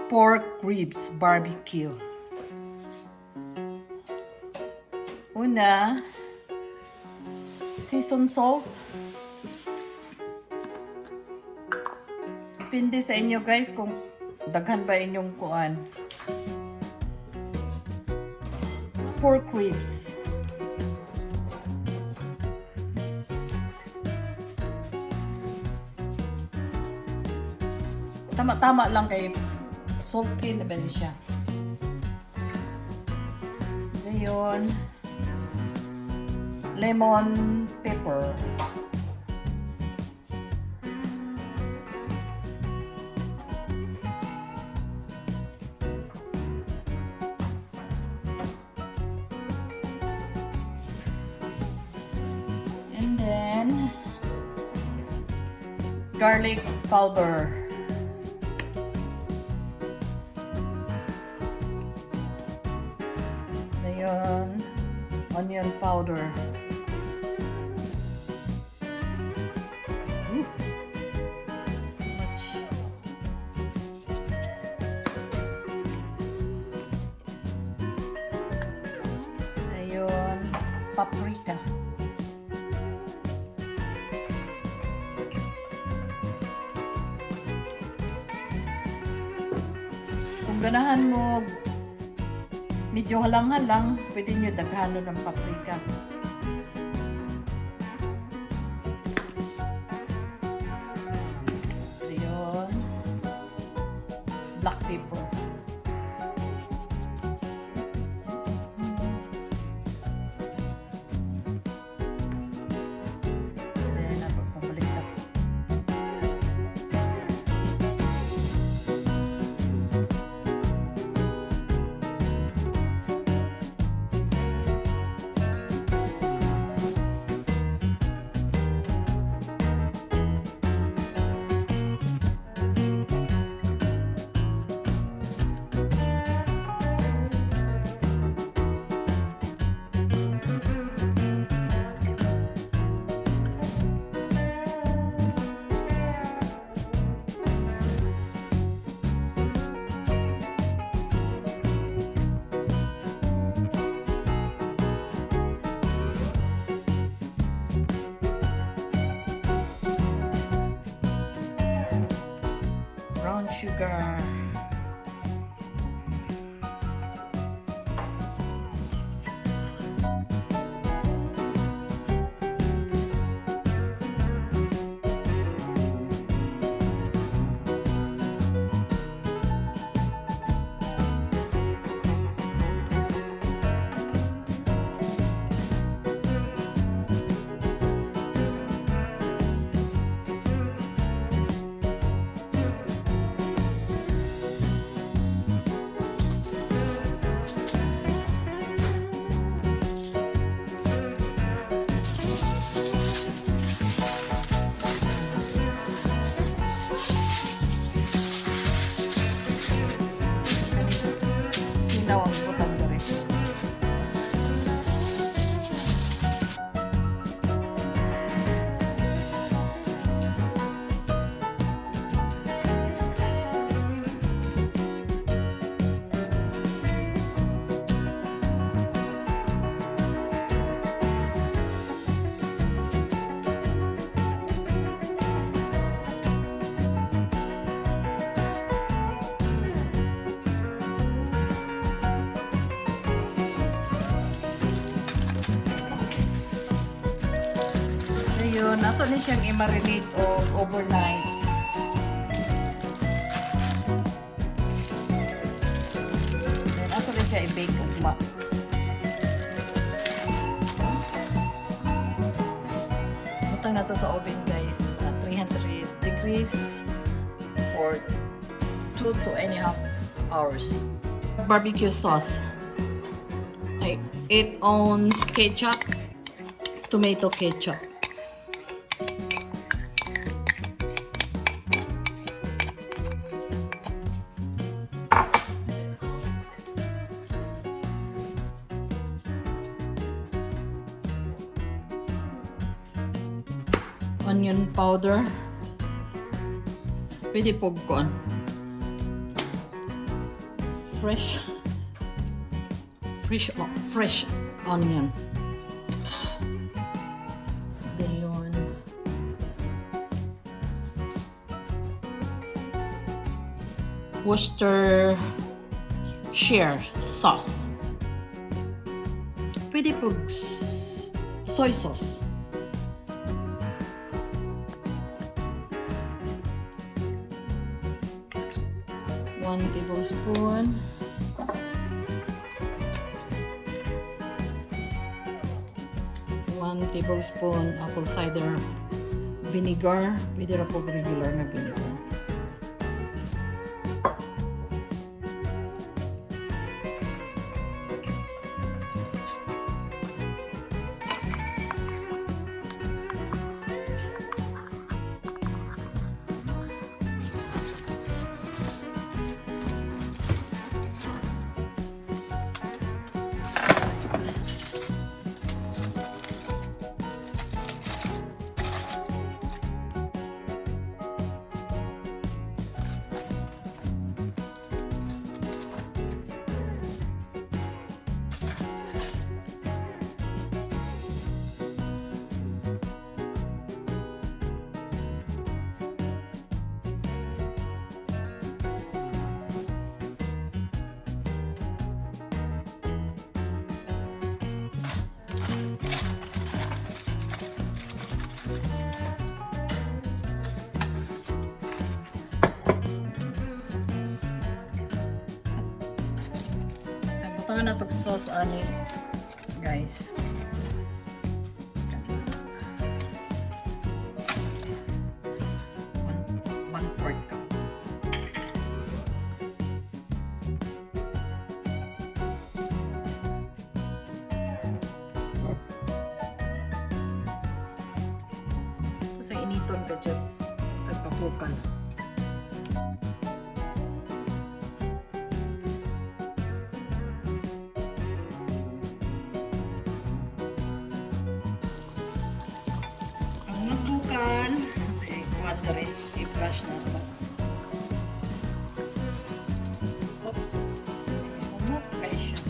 pork ribs barbecue. Una, season salt. Depende sa inyo guys kung daghan ba inyong kuan. Pork ribs. Tama-tama lang kay salty na ba siya. Ngayon, lemon pepper. And then, garlic powder. Ngayon, onion powder. Much. Ngayon, paprika. Kung ganahan mo medyo halang-halang, pwede nyo daghanon ng paprika. Ayun. Black pepper. Then, pabalik na. Brown sugar. Sinaw ang butang dere. Ayun, ato ni siyang i-marinate o overnight. Then ato ni siya i-bake ugma. Butang na to sa oven guys, 300 degrees for 2.5 hours. Barbecue sauce. Like 8 ounce ketchup, tomato ketchup. Onion powder. Pwede popcorn. fresh onion. Then Worcestershire sauce. Pwede po soy sauce. One tablespoon. One tablespoon apple cider vinegar. Pwede na po regular na vinegar. Na to sauce ani guys. One fourth cup. So, sa initon ka dyan tagpakukan. Water i-brush na ito. Oops. Umot kayo siya.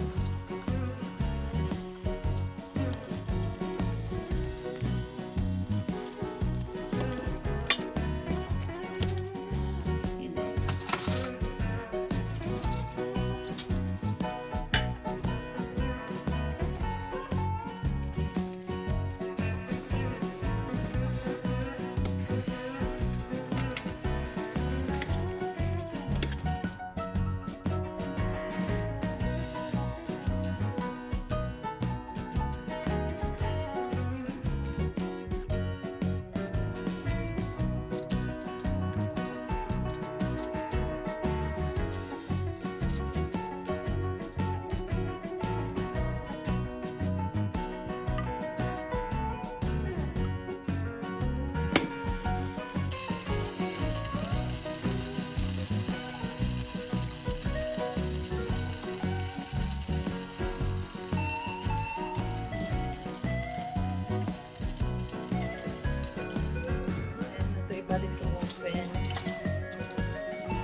Balik ko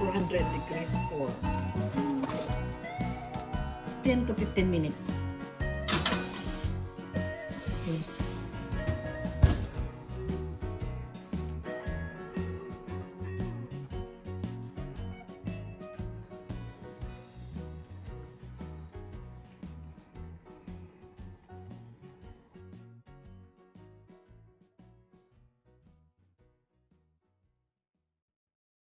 400 degrees for 10 to 15 minutes.